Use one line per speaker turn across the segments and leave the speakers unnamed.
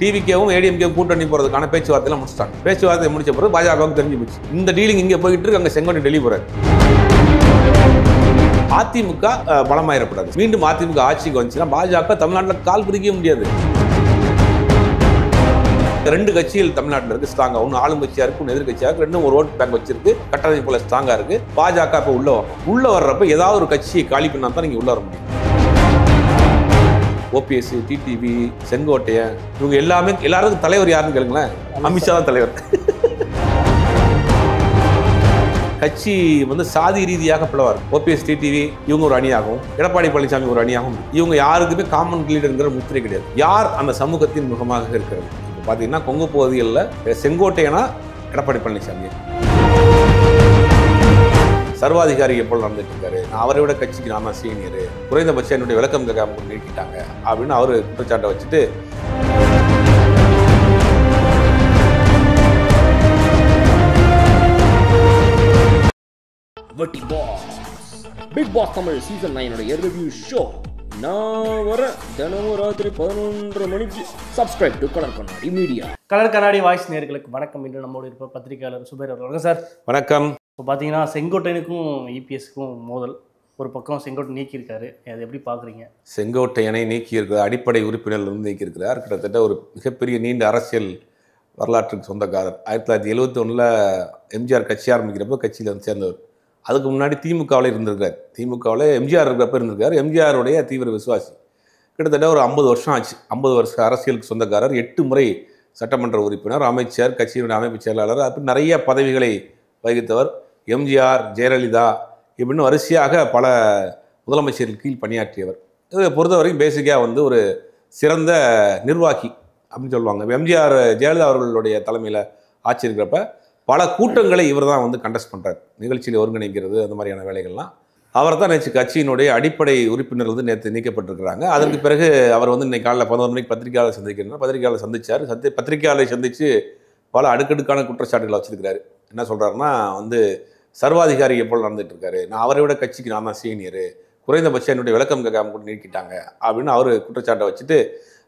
டிவிகேவும் ஏடிஎம்கே கூட்டணி போறதுக்கான பேச்சுவார்த்தைலாம் முடிச்சிட்டாங்க. பேச்சுவார்த்தை முடிச்ச பிறகு பாஜகவுக்கு தெரிஞ்சு போச்சு இந்த டீலிங் இங்கே போயிட்டு இருக்கு, அங்கே செங்கோட்டை டெல்லி போறாரு. அதிமுக பலமாயிடப்படாது. மீண்டும் அதிமுக ஆட்சிக்கு வந்துச்சுன்னா பாஜக தமிழ்நாட்டில் கால் பிடிக்கவே முடியாது. ரெண்டு கட்சிகள் தமிழ்நாட்டில் இருக்கு ஸ்ட்ராங்கா. ஒன்று ஆளும் கட்சியா இருக்கு, ஒன்று எதிர்கட்சியா இருக்கு. ரெண்டும் ஒரு ஓட் பேங்க் வச்சிருக்கு. கட்டணை போல ஸ்ட்ராங்கா இருக்கு. பாஜக இப்ப உள்ள வர்றப்ப ஏதாவது ஒரு கட்சியை காலி பண்ணா தான் நீங்க உள்ள வர முடியும். ஓபிஎஸ், டிடிவி, செங்கோட்டையன் இவங்க எல்லாருக்கும் தலைவர் யாருன்னு கேளுங்களேன். அமித்ஷா தான் தலைவர். கட்சி சாதி ரீதியாக பிளவார். ஓபிஎஸ், டிடிவி இவங்க ஒரு அணியாகவும், எடப்பாடி பழனிசாமி ஒரு அணியாகவும், இவங்க யாருக்குமே காமன் லீடர்ங்கிற முத்திரை கிடையாது. யார் அந்த சமூகத்தின் முகமாக இருக்கிறது? இப்போ பார்த்தீங்கன்னா கொங்கு பகுதிகளில் செங்கோட்டையனா எடப்பாடி பழனிசாமி சர்வாதிகாரியை போல் நடந்துட்டு இருக்காரு. நான் அவரை விட கட்சிக்கு நான் தான் சீனியர், குறைந்தபட்சம் என்னுடைய விளக்கம் கேட்காம நீக்கிட்டாங்க அப்படின்னு அவரு குற்றச்சாட்டை வச்சுட்டு
Bigg Boss Tamil season 9 review show நான் வர தினமும் ராத்திரி 11:30 மணிக்கு. Subscribe to colour Kannadi media.
Colour Kannadi voice நேயர்களுக்கு வணக்கம். இன்று நம்மோடு இருப்ப பத்திரிகையாளர் சுபேர் அவர்கள். வணக்கம் சார்.
வணக்கம்.
இப்போ பார்த்தீங்கன்னா செங்கோட்டையனுக்கும் இபிஎஸ்க்கும் மோதல். ஒரு பக்கம் செங்கோட்டை நீக்கியிருக்காரு, அதை எப்படி பார்க்குறீங்க?
செங்கோட்டையனை நீக்கியிருக்கிறார், அடிப்படை உறுப்பினர்லேருந்து நீக்கியிருக்கிறார். கிட்டத்தட்ட ஒரு மிகப்பெரிய நீண்ட அரசியல் வரலாற்றுக்கு சொந்தக்காரர். 1971 எம்ஜிஆர் கட்சி ஆரம்பிக்கிறப்போ கட்சியில் சேர்ந்தவர். அதுக்கு முன்னாடி திமுகவில் இருந்திருக்கார். திமுகவில் எம்ஜிஆர் இருக்கிறப்ப இருந்திருக்கார். எம்ஜிஆருடைய தீவிர விசுவாசி. கிட்டத்தட்ட ஒரு 50 வருஷம் ஆச்சு. 50 வருஷம் அரசியலுக்கு சொந்தக்காரர். 8 முறை சட்டமன்ற உறுப்பினர், அமைச்சர், கட்சியினுடைய அமைப்பு செயலாளர், அப்படி நிறைய பதவிகளை வகித்தவர். எம்ஜிஆர், ஜெயலலிதா இப்படின்னு வரிசையாக பல முதலமைச்சர்கள் கீழ் பணியாற்றியவர். இதை பொறுத்தவரைக்கும் பேசிக்காக ஒரு சிறந்த நிர்வாகி அப்படின்னு சொல்லுவாங்க. எம்ஜிஆர், ஜெயலலிதா அவர்களுடைய தலைமையில் ஆட்சி இருக்கிறப்ப பல கூட்டங்களை இவர் தான் கண்டஸ்ட் பண்ணுறார். நிகழ்ச்சியில் ஒருங்கிணைக்கிறது அந்த மாதிரியான வேலைகள்லாம் அவர் தான். நேற்று கட்சியினுடைய அடிப்படை உறுப்பினர் நேற்று நீக்கப்பட்டிருக்கிறாங்க. அதற்கு பிறகு அவர் இன்னைக்கு காலையில் 11 மணிக்கு பத்திரிகையாளர் சந்திக்கிறார். பத்திரிகையாளர் சந்திச்சார். பத்திரிகையாளரை சந்தித்து பல அடுக்கடுக்கான குற்றச்சாட்டுகளை வச்சிருக்கிறாரு. என்ன சொல்கிறாருன்னா சர்வாதிகாரியை போல் நடந்துட்டு இருக்காரு. நான் அவரை விட கட்சிக்கு நான் தான் சீனியர், குறைந்தபட்சம் என்னுடைய விளக்கம் கேட்காம கூட நீக்கிட்டாங்க அப்படின்னு அவர் குற்றச்சாட்டை வச்சுட்டு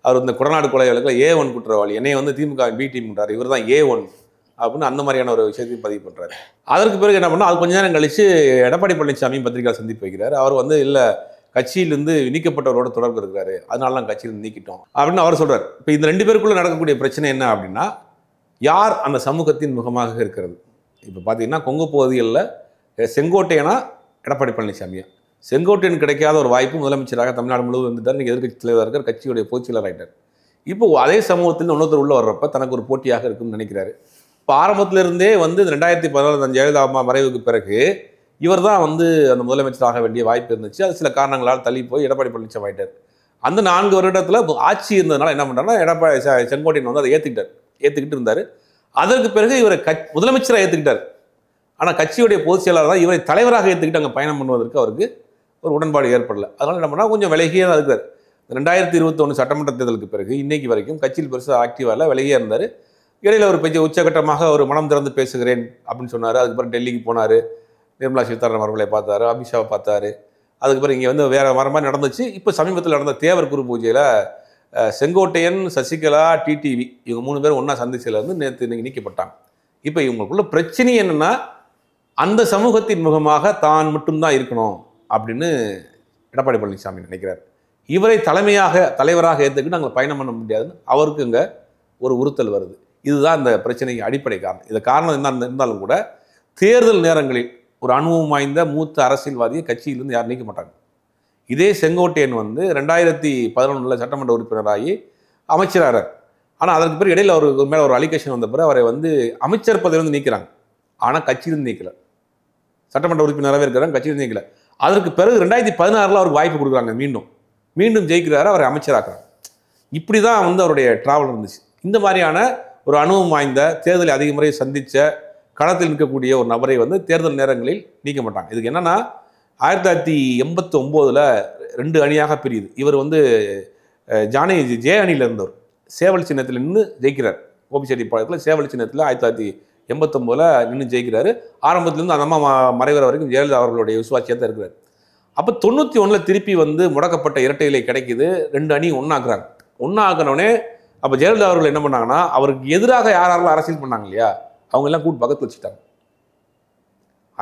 அவர் இந்த கொடநாடு கொலை வழக்கில் A1 குற்றவாளி, என்னைய திமுக பி டீம்ன்றார், இவர் தான் A1 அப்படின்னு அந்த மாதிரியான ஒரு விஷயத்தையும் பதிவு பண்ணுறாரு. அதற்கு பிறகு என்ன பண்ணால் அது கொஞ்ச நேரம் கழித்து எடப்பாடி பழனிசாமியும் பத்திரிகையாளர் சந்திப்பு வைக்கிறார். அவர் இல்லை கட்சியிலிருந்து நீக்கப்பட்டவரோட தொடர்பு இருக்கிறாரு, அதனால தான் கட்சியிலிருந்து நீக்கிட்டோம் அப்படின்னு அவர் சொல்கிறார். இப்போ இந்த 2 பேருக்குள்ளே நடக்கக்கூடிய பிரச்சனை என்ன அப்படின்னா, யார் அந்த சமூகத்தின் முகமாக இருக்கிறது? இப்போ பார்த்தீங்கன்னா கொங்கு பகுதிகளில் செங்கோட்டையனா எடப்பாடி பழனிசாமியா? செங்கோட்டையன் கிடைக்காத ஒரு வாய்ப்பு முதலமைச்சராக தமிழ்நாடு முழுவதும் வந்துட்டார். நீங்கள் எதிர்கட்சி தலைவராக இருக்கார், கட்சியுடைய பொதுச்செயலாளர் ஆகிட்டார். இப்போ அதே சமூகத்தில் இன்னொருத்தர் உள்ள வர்றப்ப தனக்கு ஒரு போட்டியாக இருக்கும்னு நினைக்கிறாரு. இப்போ ஆரம்பத்திலிருந்தே 2014 ஜெயலலிதா அம்மா மறைவுக்கு பிறகு இவர் தான் அந்த முதலமைச்சராக வேண்டிய வாய்ப்பு இருந்துச்சு. அது சில காரணங்களால் தள்ளி போய் எடப்பாடி பழனிசாமி ஆகிட்டார். அந்த 4 வருடத்தில் ஆட்சி இருந்ததுனால என்ன பண்ணுறாருன்னா எடப்பாடி செங்கோட்டையன் அதை ஏற்றுக்கிட்டு இருந்தார். அதற்கு பிறகு இவரை முதலமைச்சராக ஏற்றுக்கிட்டார். ஆனால் கட்சியுடைய பொதுச் செயலாளர் தான் இவரை தலைவராக ஏற்றுக்கிட்டு அங்கே பயணம் பண்ணுவதற்கு அவருக்கு ஒரு உடன்பாடு ஏற்படல. அதனால் என்ன பண்ணால் கொஞ்சம் விலகியே தான் இருக்கிறார். 2021 சட்டமன்ற தேர்தலுக்கு பிறகு இன்னைக்கு வரைக்கும் கட்சியில் பெருசாக ஆக்டிவாக இல்லை, விலகியே இருந்தார். இடையில ஒரு பெரிய உச்சகட்டமாக ஒரு மனம் திறந்து பேசுகிறேன் அப்படின்னு சொன்னார். அதுக்கப்புறம் டெல்லிக்கு போனார், நிர்மலா சீதாராமன் அவர்களை பார்த்தாரு, அமித்ஷாவை பார்த்தாரு. அதுக்கு பிறகு இங்கே வேற மாதிரி நடந்துச்சு. இப்போ சமீபத்தில் நடந்த தேவர் குரு பூஜையில் செங்கோட்டையன், சசிகலா, டிடிவி இவங்க 3 பேரும் ஒன்றா சந்திச்சிலேருந்து இன்னைக்கு நீக்கப்பட்டாங்க. இப்போ இவங்களுக்குள்ள பிரச்சனை என்னென்னா, அந்த சமூகத்தின் முகமாக தான் மட்டும்தான் இருக்கணும் அப்படின்னு எடப்பாடி பழனிசாமி நினைக்கிறார். இவரை தலைவராக ஏற்றுக்கிட்டு நாங்கள் பயணம் பண்ண முடியாதுன்னு அவருக்கு இங்கே ஒரு உறுத்தல் வருது. இதுதான் இந்த பிரச்சனைக்கு அடிப்படை காரணம். இந்த காரணம் என்ன இருந்தாலும் கூட தேர்தல் நேரங்களில் ஒரு அனுபவம் வாய்ந்த மூத்த அரசியல்வாதியை கட்சியிலிருந்து யாரும் நீக்க மாட்டாங்க. இதே செங்கோட்டையன் 2011 சட்டமன்ற உறுப்பினராகி அமைச்சராகிறார். ஆனால் அதற்கு பிறகு இடையில் அவருக்கு மேலே ஒரு அலிகேஷன் வந்த பிறகு அவரை அமைச்சர் பதவியிலிருந்து நீக்கிறாங்க. ஆனால் கட்சியிலிருந்து நீக்கலை. சட்டமன்ற உறுப்பினராகவே இருக்கிறாங்க, கட்சியிலிருந்து நீக்கலை. அதற்கு பிறகு 2016 அவருக்கு வாய்ப்பு கொடுக்குறாங்க. மீண்டும் ஜெயிக்கிறாரு, அவரை அமைச்சராக்குறாங்க. இப்படி தான் அவருடைய டிராவல் இருந்துச்சு. இந்த மாதிரியான ஒரு அனுபவம் வாய்ந்த தேர்தலை அதிக முறை சந்தித்த களத்தில் நிற்கக்கூடிய ஒரு நபரை தேர்தல் நேரங்களில் நீக்க மாட்டாங்க. இதுக்கு என்னன்னா 1989 2 அணியாக பிரியுது. இவர் ஜே அணியில் இருந்தவர் சேவல் சின்னத்தில் நின்று ஜெயிக்கிறார். கோபிச்செட்டிப்பாளையத்தில் சேவல் சின்னத்தில் 1989 நின்று ஜெயிக்கிறாரு. ஆரம்பத்திலிருந்து அந்த அம்மா மறைவர வரைக்கும் ஜெயலலிதா அவர்களுடைய விசுவாசியாக தான் இருக்கிறார். அப்போ 91 திருப்பி முடக்கப்பட்ட இரட்டை இலை கிடைக்குது. 2 அணி ஒன்றாக்குறாங்க. ஒன்றாக்குனோடனே அப்போ ஜெயலலிதா அவர்கள் என்ன பண்ணாங்கன்னா, அவருக்கு எதிராக யாரெல்லாம் அரசியல் பண்ணாங்க இல்லையா, அவங்க எல்லாம் கூட்டு பக்கத்தில் வச்சுட்டாங்க.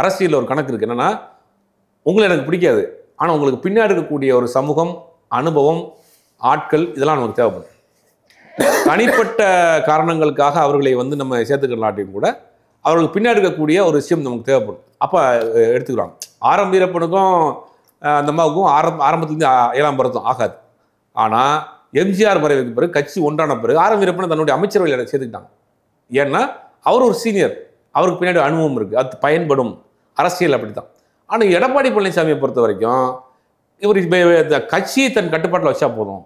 அரசியலில் ஒரு கணக்கு இருக்குது, என்னன்னா உங்களை எனக்கு பிடிக்காது, ஆனால் உங்களுக்கு பின்னாடி இருக்கக்கூடிய ஒரு சமூகம், அனுபவம், ஆட்கள் இதெல்லாம் நமக்கு தேவைப்படும். தனிப்பட்ட காரணங்களுக்காக அவர்களை வந்து நம்ம சேர்த்துக்கலாட்டையும் கூட அவர்களுக்கு பின்னாடி இருக்கக்கூடிய ஒரு விஷயம் நமக்கு தேவைப்படும். அப்போ எடுத்துக்கிறாங்க. ஆரம் வீரப்பனுக்கும் அந்த அம்மாவுக்கும் ஆரம்பத்துலேருந்து 7ஆம் பொருத்தம் ஆகாது. ஆனால் எம்ஜிஆர் மறைவுக்கு பிறகு கட்சி ஒன்றான பிறகு ஆரம் வீரப்பனை தன்னுடைய அமைச்சரவையில் சேர்த்துக்கிட்டாங்க. ஏன்னா அவர் ஒரு சீனியர், அவருக்கு பின்னாடி அனுபவம் இருக்குது, அது பயன்படும். அரசியல் அப்படி தான். ஆனால் எடப்பாடி பழனிசாமியை பொறுத்த வரைக்கும் இவர் கட்சியை தன் கட்டுப்பாட்டில் வச்சா போதும்,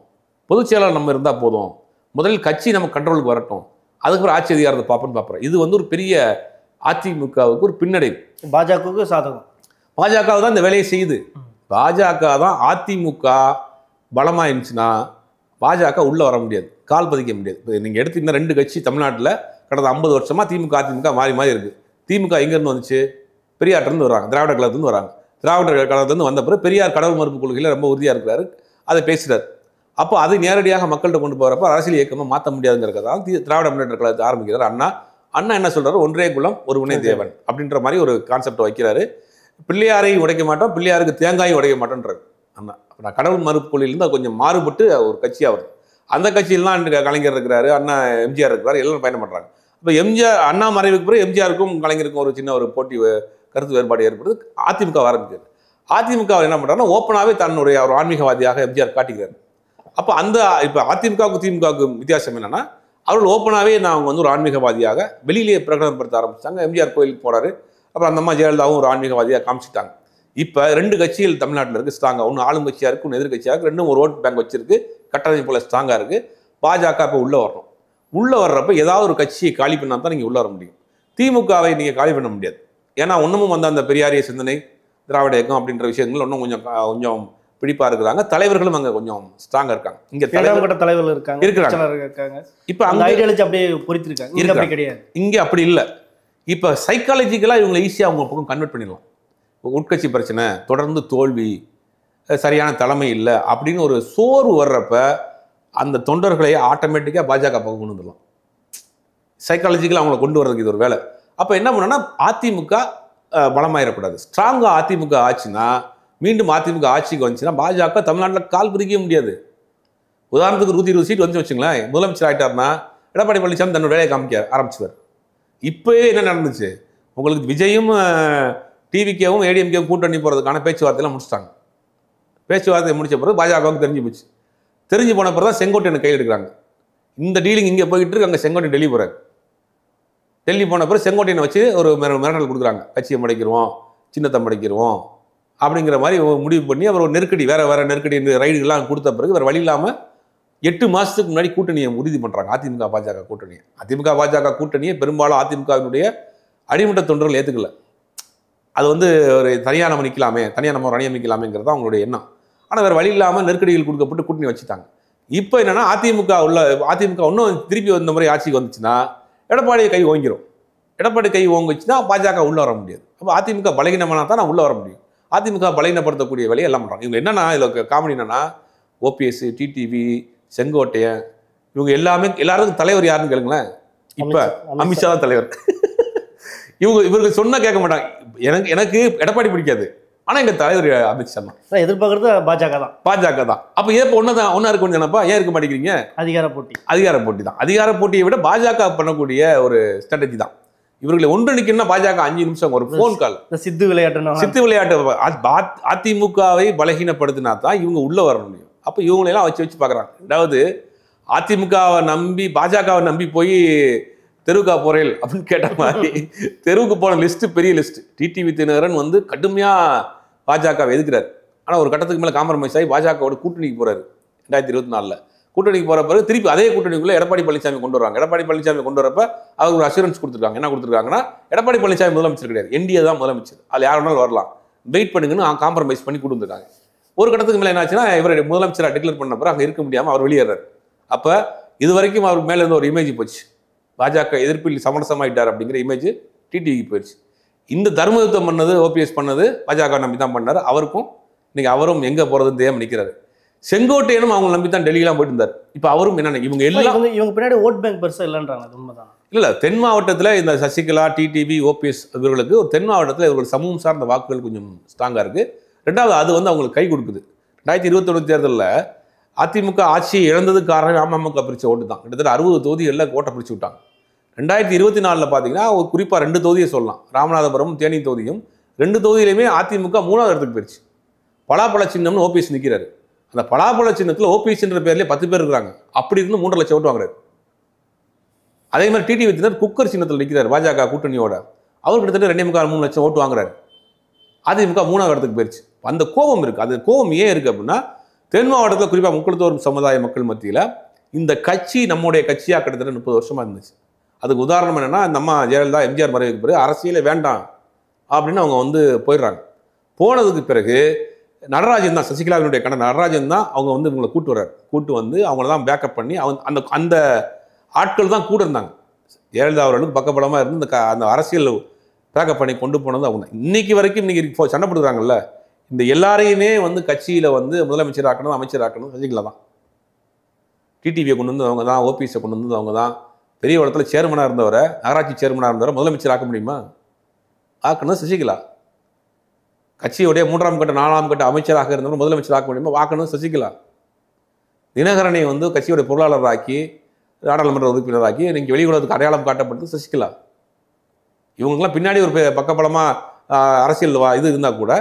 பொதுச் செயலாளர் நம்ம இருந்தால் போதும், முதலில் கட்சி நம்ம கண்ட்ரோலுக்கு வரட்டும், அதுக்கப்புறம் ஆட்சி அதிகாரத்தை பார்ப்போன்னு பார்க்குறோம். இது வந்து ஒரு பெரிய அதிமுகவுக்கு ஒரு பின்னடைவு.
பாஜகவுக்கு சாதகம்.
பாஜக தான் இந்த வேலையை செய்யுது. பாஜக தான் அதிமுக பலமாக இருந்துச்சுன்னா பாஜக உள்ளே வர முடியாது, கால் பதிக்க முடியாது. இப்போ நீங்கள் எடுத்தீங்கன்னா 2 கட்சி தமிழ்நாட்டில் கடந்த 50 வருஷமாக திமுக அதிமுக மாறி மாறி இருக்குது. திமுக எங்கேருந்து வந்துச்சு? பெரியார்ட்டேருந்து வராங்க, திராவிட கழகத்துலேருந்து வராங்க. திராவிட கழகத்துலேருந்து வந்த பிறகு பெரியார் கடவுள் மறுப்பு கொள்கையில் ரொம்ப உறுதியாக இருக்கிறாரு, அதை பேசுகிறார். அப்போ அதை நேரடியாக மக்கள்கிட்ட கொண்டு போகிறப்ப அரசியல் இயக்கமாக மாற்ற முடியாதுங்கிறதான் திராவிட முன்னேற்ற கழகத்தை ஆரம்பிக்கிறார் அண்ணா என்ன சொல்கிறாரு, ஒன்றே குலம் ஒருவனே தேவன் அப்படின்ற மாதிரி ஒரு கான்செப்டை வைக்கிறாரு. பிள்ளையாரை உடைக்க மாட்டோம், பிள்ளையாருக்கு தேங்காயும் உடைக்க மாட்டோன்றாரு அண்ணா. அப்போ நான் கடவுள் மறுப்பு கொள்கையிலேருந்து அது கொஞ்சம் மாறுபட்டு ஒரு கட்சியாக வருது. அந்த கட்சியிலாம் கலைஞர் இருக்கிறாரு, அண்ணா எம்ஜிஆர் இருக்கிறாரு, எல்லாரும் பயணம் பண்ணுறாங்க. இப்போ எம்ஜிஆர் அண்ணா மறைவுக்கு பிறகு எம்ஜிஆருக்கும் கலைஞருக்கும் ஒரு சின்ன ஒரு போட்டி கருத்து வேறுபாடு ஏற்படுது. அதிமுக ஆரம்பிக்கிறது. அதிமுக என்ன பண்ணுறாங்கன்னா ஓப்பனாகவே தன்னுடைய ஒரு ஆன்மீகவாதியாக எம்ஜிஆர் காட்டிக்கிறார். அப்போ இப்போ அதிமுகவுக்கு திமுகவுக்கு வித்தியாசம் என்னன்னா, அவர்கள் ஓப்பனாகவே அவங்க வந்து ஒரு ஆன்மீகவாதியாக வெளியிலேயே பிரகடனப்படுத்த ஆரம்பிச்சாங்க. எம்ஜிஆர் கோயிலுக்கு போகிறாரு, அப்புறம் அந்த அம்மா ஜெயலலிதாவும் ஒரு ஆன்மீகவாதியாக காமிச்சிட்டாங்க. இப்போ 2 கட்சிகள் தமிழ்நாட்டில் இருக்குது ஸ்ட்ராங்காக. ஒன்று ஆளும் கட்சியாக இருக்குது, ஒன்று எதிர்கட்சியாக இருக்குது. ரெண்டும் ஒரு ஓட் பேங்க் வச்சிருக்கு, கட்டணம் போல ஸ்ட்ராங்காக இருக்குது. பாஜக இப்போ உள்ளே வரணும். உள்ளே வர்றப்ப ஏதாவது ஒரு கட்சியை காலி பண்ணால் தான் நீங்கள் உள்ளே வர முடியும். திமுகவை நீங்கள் காலி பண்ண முடியாது. ஏன்னா ஒன்றுமும் வந்து அந்த பெரியாரிய சிந்தனை, திராவிட இயக்கம் அப்படின்ற விஷயங்கள் இன்னும் கொஞ்சம் பிடிப்பாக இருக்கிறாங்க. தலைவர்களும் அங்கே கொஞ்சம் ஸ்ட்ராங்காக இருக்காங்க. இங்கே
தலைவர்கள் இருக்காங்க. இப்போ அந்த ஐடியாலஜி அப்படியே பொறித்திருக்காங்க. இங்கே அப்படி கிடையாது.
இங்கே அப்படி இல்லை. இப்போ சைக்காலஜிக்கலாக இவங்களை ஈஸியாக அவங்க பக்கம் கன்வெர்ட் பண்ணிடலாம். உட்கட்சி பிரச்சனை, தொடர்ந்து தோல்வி, சரியான தலைமை இல்லை அப்படின்னு ஒரு சோர்வு வர்றப்ப அந்த தொண்டர்களை ஆட்டோமேட்டிக்காக பாஜக பக்கம் கொண்டு வந்துடலாம். சைக்காலஜிக்கலாக அவங்கள கொண்டு வர்றதுக்கு இது ஒரு வேலை. அப்போ என்ன பண்ணோன்னா அதிமுக பலமாயிடக்கூடாது. ஸ்ட்ராங்காக அதிமுக ஆச்சுன்னா, மீண்டும் அதிமுக ஆட்சிக்கு வந்துச்சுன்னா பாஜக தமிழ்நாட்டில் கால் பிரிக்க முடியாது. உதாரணத்துக்கு 120 சீட் வந்து வச்சுங்களேன், முதலமைச்சர் ஆகிட்டார்னா எடப்பாடி பழனிசாமி தன்னோட வேலையை காமிக்க ஆரம்பிச்சுவார். இப்போயே என்ன நடந்துச்சு, உங்களுக்கு விஜயும் டிவிகேவும் ஏடிஎம்கேவும் கூட்டணி போகிறதுக்கான பேச்சுவார்த்தையெல்லாம் முடிச்சிட்டாங்க. பேச்சுவார்த்தை முடிச்ச பிறகு பாஜகவுக்கு தெரிஞ்சு போச்சு. தெரிஞ்சு போன பிறகு தான் செங்கோட்டையனை கையில் எடுக்கிறாங்க. இந்த டீலிங் இங்கே போயிட்டு இருக்கு, அங்கே செங்கோட்டை டெல்லி போகிறாரு. டெல்லி போன பிறகு செங்கோட்டையனை வச்சு ஒரு மிரட்டல் கொடுக்குறாங்க, கட்சியை முடைக்கிடுவோம், சின்னத்தை முடைக்கிடுவோம் அப்படிங்கிற மாதிரி முடிவு பண்ணி அவர் ஒரு நெருக்கடி வேறு நெருக்கடி ரைடுகள்லாம் கொடுத்த பிறகு வேறு வழி இல்லாமல் 8 மாதத்துக்கு முன்னாடி கூட்டணியை உறுதி பண்ணுறாங்க. அதிமுக பாஜக கூட்டணியை. அதிமுக பாஜக கூட்டணியை பெரும்பாலும் அதிமுகவினுடைய அடிமட்ட தொண்டர்கள் ஏற்றுக்கல. அது வந்து ஒரு தனியாக நம்ம நிற்கலாமே, தனியாக நம்ம ஒரு அணி அமைக்கலாமேங்கிறது தான் அவங்களுடைய எண்ணம். ஆனால் வேறு வழி இல்லாமல் நெருக்கடிகள் கொடுக்கப்பட்டு கூட்டணி வச்சுட்டாங்க. இப்போ என்னென்னா அதிமுக இன்னும் திருப்பி இந்த முறை ஆட்சிக்கு வந்துச்சுன்னா எடப்பாடி கை ஓங்கிரும். எடப்பாடி கை ஓங்குச்சுன்னா பாஜக உள்ளே வர முடியாது. அப்போ அதிமுக பலகீனமானா தான் நான் உள்ளே வர முடியும். அதிமுக பலகீனப்படுத்தக்கூடிய வேலையை எல்லாம் பண்ணுறாங்க. இவங்க என்னன்னா, இதில் காமெடி என்னன்னா, ஓபிஎஸ், டிடிவி, செங்கோட்டையன் இவங்க எல்லாருக்கும் தலைவர் யாருன்னு கேளுங்களேன். இப்போ அமித்ஷா தான் தலைவர். இவர்கள் சொன்னா கேட்க மாட்டாங்க. எனக்கு எடப்பாடி பிடிக்காது, ஆனால் எங்கள் தலைவர் அமித்ஷா தான்.
எதிர்பார்க்கறது பாஜக தான். அப்போ ஏன் ஒன்றா இருக்க வேண்டியதானப்பா, ஏன் இருக்க மாட்டேங்கிறீங்க? அதிகார போட்டி தான். அதிகார போட்டியை விட பாஜக பண்ணக்கூடிய ஒரு ஸ்ட்ராட்டஜி தான். இவர்களை ஒன்றிணைக்கணும்னா பாஜக 5 நிமிஷம் ஒரு ஃபோன் கால், சித்து விளையாட்டு அதிமுகவை பலகீனப்படுத்தினா தான் இவங்க உள்ளே வர முடியும். அப்போ இவங்களெல்லாம் வச்சு பார்க்குறாங்க. அதாவது அதிமுகவை நம்பி பாஜகவை நம்பி போய் தெருவுக்கா போறேன் அப்படின்னு கேட்ட மாதிரி தெருவுக்கு போன லிஸ்ட் பெரிய லிஸ்ட். டிடிவி தினகரன் வந்து கடுமையாக பாஜகவை எதிர்க்கிறார். ஆனால் ஒரு கட்டத்துக்கு மேலே காம்ப்ரமைஸ் ஆகி பாஜகவோட கூட்டணிக்கு போறாரு. 2024 கூட்டணிக்கு போகிற பிறகு திருப்பி அதே கூட்டணிக்குள்ளே எடப்பாடி பழனிசாமி கொண்டு வராங்க. எடப்பாடி பழனிசாமி கொண்டு வரப்ப அவங்க ஒரு அஷூரன்ஸ் கொடுத்துருக்காங்க. என்ன கொடுத்துருக்காங்கன்னா, எடப்பாடி பழனிசாமி முதலமைச்சர் கிடையாது, என்டிஏ தான் முதலமைச்சர், அதில் யார் வேணாலும் வரலாம், வெயிட் பண்ணுங்கன்னு காம்ப்ரமைஸ் பண்ணி கொண்டு வந்திருக்காங்க. ஒரு கட்டத்துக்கு மேலே என்னாச்சுன்னா, இவர் முதலமைச்சராக டிக்ளேர் பண்ண பிறகு அங்கே இருக்க முடியாமல் அவர் வெளியேறாரு. அப்போ இது வரைக்கும் அவருக்கு மேலே இருந்து ஒரு இமேஜ் போச்சு, பாஜக எதிர்ப்பில் சமரசமாயிட்டார் அப்படிங்கிற இமேஜ் டிடிவிக்கு போயிடுச்சு. இந்த தர்மயுத்தம் பண்ணது ஓபிஎஸ் பண்ணது பாஜக நம்பி தான் பண்ணார். அவருக்கும் இன்னைக்கு அவரும் எங்கே போகிறதுன்னு தெரியாமல் நிற்கிறாரு. செங்கோட்டையனும் அவங்க நம்பி தான் டெல்லியெல்லாம் போயிட்டு இருந்தார். இப்போ அவரும் என்னென்ன இவங்க எல்லாம்
இவங்க பின்னாடி ஓட் பேங்க் பெருசாக இல்லைன்றாங்க. அது உண்மைதான்.
இல்லை, தென் மாவட்டத்தில் இந்த சசிகலா, டிடிவி, ஓபிஎஸ் இவர்களுக்கு ஒரு தென் மாவட்டத்தில் இவர்கள் சமூகம் சார்ந்த வாக்குகள் கொஞ்சம் ஸ்ட்ராங்காக இருக்குது. ரெண்டாவது அது வந்து அவங்களுக்கு கை கொடுக்குது. 2021 தேர்தலில் அதிமுக ஆட்சியை இழந்ததுக்கு காரணம் அமமுக பிரித்த ஓட்டு தான். கிட்டத்தட்ட 60 தொகுதிகளில் ஓட்டை பிரித்து விட்டாங்க. 2024 பார்த்தீங்கன்னா ஒரு குறிப்பாக 2 தொகுதியை சொல்லலாம். ராமநாதபுரம், தேனி தொகுதியும் 2 தொகுதியிலையுமே அதிமுக 3வது இடத்துக்கு போயிடுச்சு. பலாப்பழ சின்னம்னு ஓபிஎஸ் நிற்கிறாரு. அந்த பலாப்பழ சின்னத்தில் ஓபிஎஸ்ன்ற பேர்லேயே 10 பேர் இருக்கிறாங்க. அப்படி இருந்து 3.5 லட்சம் ஓட்டு வாங்குறாரு. அதே மாதிரி டிடிவி தினர் குக்கர் சின்னத்தில் நிற்கிறார் பாஜக கூட்டணியோட. அவர் கிட்டத்தட்ட 2.3 லட்சம் ஓட்டு வாங்குறாரு. அதிமுக 3வது இடத்துக்கு போயிடுச்சு. அந்த கோபம் இருக்குது. அது கோபம் ஏன் இருக்குது அப்படின்னா, தென் மாவட்டத்தில் குறிப்பாக முக்கியத்துவம் சமுதாய மக்கள் மத்தியில் இந்த கட்சி நம்முடைய கட்சியாக கிட்டத்தட்ட 30 வருஷமாக இருந்துச்சு. அதுக்கு உதாரணம் என்னென்னா, இந்த அம்மா ஜெயலலிதா எம்ஜிஆர் மறைவுக்கு பிறகு அரசியலே வேண்டாம் அப்படின்னு அவங்க வந்து போயிடுறாங்க. போனதுக்கு பிறகு நடராஜன் தான், சசிகலாவினுடைய கணவர் நடராஜன் தான் அவங்க வந்து இவங்களை கூட்டு வர்றாரு. கூட்டு வந்து அவங்கள தான் பேக்கப் பண்ணி அந்த அந்த ஆட்கள் தான் கூட இருந்தாங்க. ஜெயலலிதா அவர்களுக்கு பக்கபலமாக இருந்து அந்த அரசியல் பேக்கப் பண்ணி கொண்டு போனது அவங்க தான். இன்னைக்கு வரைக்கும் இன்னைக்கு சண்டை போடுறாங்கல்ல, இந்த எல்லாரையுமே வந்து கட்சியில் வந்து முதலமைச்சர் ஆக்கணும், அமைச்சர் ஆக்கணும் சசிகலா தான். டிடிவியை கொண்டு வந்து அவங்க தான், ஓபிஎஸை கொண்டு வந்து அவங்க தான். பெரிய இடத்துல சேர்மனாக இருந்தவரை, நகராட்சி சேர்மனாக இருந்தவரை முதலமைச்சர் ஆக்க முடியுமா? ஆக்கணும் சசிகலா. கட்சியுடைய 3ஆம் கட்ட 4ஆம் கட்ட அமைச்சராக இருந்தவர் முதலமைச்சர் ஆக்க முடியுமா? ஆக்கணும் சசிகலா. தினகரனை வந்து கட்சியுடைய பொருளாளராக்கி, நாடாளுமன்ற உறுப்பினராக்கி நீங்கள் வெளியுறவுக்கு அடையாளம் காட்டப்பட்டது சசிகலா. இவங்களுக்குலாம் பின்னாடி ஒரு பக்கபலமாக அரசியல் இது இருந்தால் கூட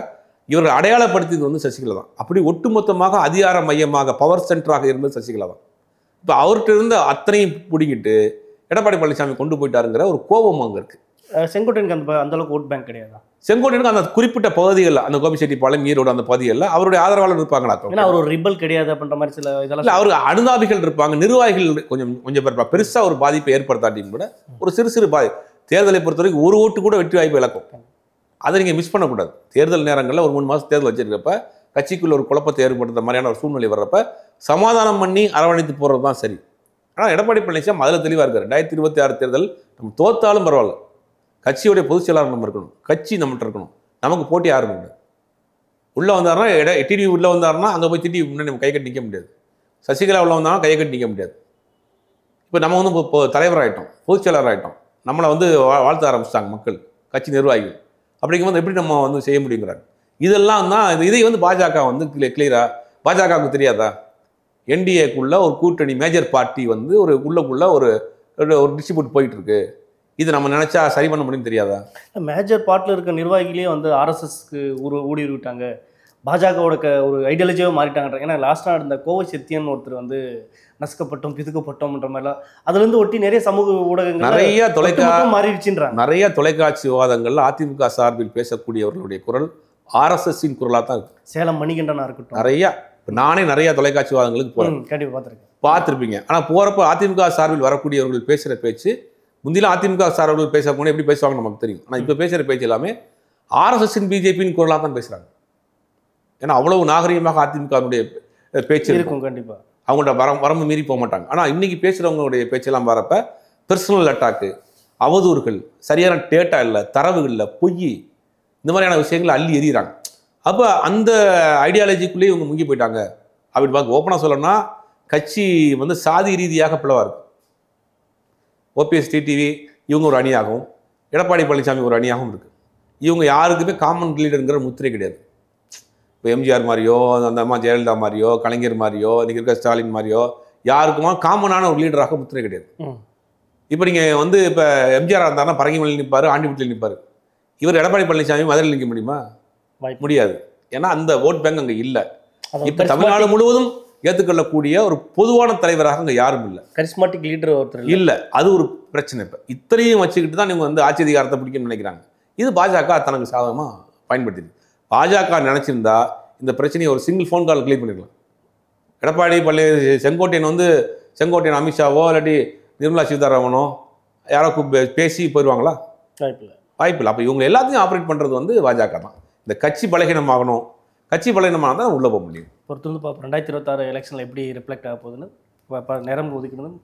இவர்கள் அடையாளப்படுத்தியது வந்து சசிகலா தான். அப்படி ஒட்டுமொத்தமாக அதிகார மையமாக பவர் சென்டராக இருந்தது சசிகலா தான். இப்போ அவர்கிட்ட இருந்த அத்தனையும் பிடிங்கிட்டு எடப்பாடி பழனிசாமி கொண்டு போயிட்டாருங்கிற ஒரு கோபம் அங்கே இருக்குது.
செங்கோட்டையனுக்கு அந்த அளவுக்கு ஓட் பேங்க் கிடையாது.
செங்கோட்டையனுக்கு அந்த குறிப்பிட்ட பகுதிகளில், அந்த கோபிச்செட்டிப்பாளையம், ஈரோடு அந்த பகுதிகளில் அவருடைய ஆதரவாளர் இருப்பாங்களா?
ஏன்னா அவர் ஒரு ரிபல் கிடையாது அப்படின்ற மாதிரி சில இதெல்லாம்
அவருக்கு அனுதாபிகள் இருப்பாங்க, நிர்வாகிகள் கொஞ்சம் பேர் இருப்பாங்க. பெருசாக ஒரு பாதிப்பை ஏற்படுத்தாட்டியும் கூட ஒரு சிறு தேர்தலை பொறுத்த வரைக்கும் ஒரு ஓட்டு கூட வெற்றி வாய்ப்பு இழக்கும். அதை நீங்கள் மிஸ் பண்ணக்கூடாது. தேர்தல் நேரங்களில் ஒரு 3 மாதம் தேர்தல் வச்சிருக்கப்ப கட்சிக்குள்ள ஒரு குழப்பத்தை ஏற்படுத்த மாதிரியான ஒரு சூழ்நிலை வர்றப்ப சமாதானம் பண்ணி அரவணைத்து போகிறது தான் சரி. ஆனால் எடப்பாடி பழனிசாமி அதில் தெளிவாக இருக்கார். 2026 தேர்தல் நம்ம தோத்தாலும் பரவாயில்ல, கட்சியுடைய பொதுச் செயலாளர் நம்ம இருக்கணும், கட்சி நம்மகிட்ட இருக்கணும், நமக்கு போட்டி யாரும் இல்லை. உள்ளே வந்தாருன்னா டிடிவி உள்ளே வந்தாருன்னா அங்கே போய் டிடிவி முன்னாடி நம்ம கை கட்டி நிற்க முடியாது. சசிகலா உள்ள வந்தாலும் கையை கட்டி நிற்க முடியாது. இப்போ நம்ம வந்து இப்போ தலைவர் ஆகிட்டோம், பொதுச் செயலாளர் ஆகிட்டோம், நம்மளை வந்து வாழ்த்த ஆரம்பிச்சிட்டாங்க மக்கள், கட்சி நிர்வாகிகள். அப்படிங்கும்போது எப்படி நம்ம வந்து செய்ய முடியுங்கிறாங்க. இதெல்லாம் தான் இதை வந்து பாஜக வந்து கிளியராக, பாஜகவுக்கு தெரியாதா? என்டிஏக்குள்ள ஒரு கூட்டணி மேஜர் பார்ட்டி வந்து உள்ளுக்குள்ள ஒரு டிஸ்ட்ரிபியூட் போயிட்டு இருக்கு. இது நம்ம நினைச்சா சரி பண்ண முடியும்னு தெரியாதா?
மேஜர் பார்ட்டில் இருக்க நிர்வாகிகளே வந்து ஆர்எஸ்எஸ்க்கு ஊடுருவி விட்டாங்க, பாஜகவோட ஒரு ஐடியாலஜியாக மாறிட்டாங்க. ஏன்னா லாஸ்ட்டாக இருந்த கோவை சத்தியன் ஒருத்தர் வந்து நசுக்கப்பட்டோம், பிதுக்கப்பட்டோம்ன்ற மாதிரிலாம் அதுலேருந்து ஒட்டி நிறைய சமூக ஊடகங்கள் நிறைய
தொலைக்காட்சி விவாதங்கள்ல அதிமுக சார்பில் பேசக்கூடியவர்களுடைய குரல் ஆர்எஸ்எஸ்ஸின் குரலாக தான் இருக்கு.
சேலம் மணிகண்டனா இருக்கட்டும்,
நானே நிறைய தொலைக்காட்சி விவாதங்களுக்கு போறேன்,
கண்டிப்பாக
பார்த்துருப்பீங்க. ஆனால் போகிறப்ப அதிமுக சார்பில் வரக்கூடியவர்கள் பேசுகிற பேச்சு முந்திலாம் அதிமுக சார்பில் பேசக்கூடிய எப்படி பேசுவாங்க நமக்கு தெரியும். ஆனால் இப்போ பேசுகிற பேச்சு எல்லாமே ஆர்எஸ்எஸ்ஸின் பிஜேபியின் குரலாக தான் பேசுகிறாங்க. ஏன்னா அவ்வளவு நாகரிகமாக அதிமுகவுடைய பேச்சு இருக்கும்.
கண்டிப்பாக
அவங்கள்ட்ட வரம்பு மீறி போக மாட்டாங்க. ஆனால் இன்னைக்கு பேசுகிறவங்களுடைய பேச்செல்லாம் வரப்ப பர்சனல் அட்டாக்கு, அவதூறுகள், சரியான டேட்டா இல்லை, தரவுகள் இல்லை, பொய், இந்த மாதிரியான விஷயங்களை அள்ளி எறிகிறாங்க. அப்போ அந்த ஐடியாலஜிக்குள்ளேயே இவங்க முங்கி போயிட்டாங்க. அப்படி பார்க்க ஓப்பனாக சொல்லணும்னா கட்சி வந்து சாதி ரீதியாக பிளவாக இருக்கும். ஓபிஎஸ், டிடிவி இவங்க ஒரு அணியாகவும், எடப்பாடி பழனிசாமி ஒரு அணியாகவும் இருக்குது. இவங்க யாருக்குமே காமன் லீடருங்கிற முத்திரை கிடையாது. இப்போ எம்ஜிஆர் மாதிரியோ, அந்த அம்மா ஜெயலலிதா மாதிரியோ, கலைஞர் மாதிரியோ, இன்றைக்கி இருக்க ஸ்டாலின் மாதிரியோ யாருக்குமா காமனான ஒரு லீடராக முத்திரை கிடையாது. இப்போ நீங்கள் வந்து இப்போ எம்ஜிஆர் இருந்தாருன்னா பரங்கிமலையில் நிற்பார், ஆண்டிபட்டியில் நிற்பார். இவர் எடப்பாடி பழனிசாமி மதுரையில் நிற்க முடியுமா? முடியாது. ஏன்னா அந்த ஓட் பேங்க் அங்கே இல்லை. இப்போ தமிழ்நாடு முழுவதும் ஏற்றுக்கொள்ளக்கூடிய ஒரு பொதுவான தலைவராக அங்கே யாரும் இல்லை.
கரிஸ்மாட்டிக் லீடர் ஒருத்தர்
இல்லை. அது ஒரு பிரச்சனை. இப்போ இத்தனையும் வச்சுக்கிட்டு தான் இவங்க வந்து ஆட்சி அதிகாரத்தை பிடிக்கணும்னு நினைக்கிறாங்க. இது பாஜக தனக்கு சாதகமாக பயன்படுத்திது. பாஜக நினச்சிருந்தா இந்த பிரச்சனையை ஒரு சிங்கிள் ஃபோன் கால் கிளியர் பண்ணிடலாம். எடப்பாடி செங்கோட்டையன் அமித்ஷாவோ இல்லாட்டி நிர்மலா சீதாராமனோ யாரோ பேசி போயிடுவாங்களா? வாய்ப்பில்லை. அப்போ இவங்க எல்லாத்தையும் ஆப்ரேட் பண்ணுறது வந்து பாஜக தான். இந்த கட்சி பலகீனமாகணும், கட்சி பலகீனமாக தான் உள்ளே போக முடியும்.
பொறுத்து வந்து பார்ப்போம் 2026 எலெக்ஷனில் எப்படி ரிஃப்ளெக்ட் ஆக போகுதுன்னு நேரம் ஒதுக்கணும்.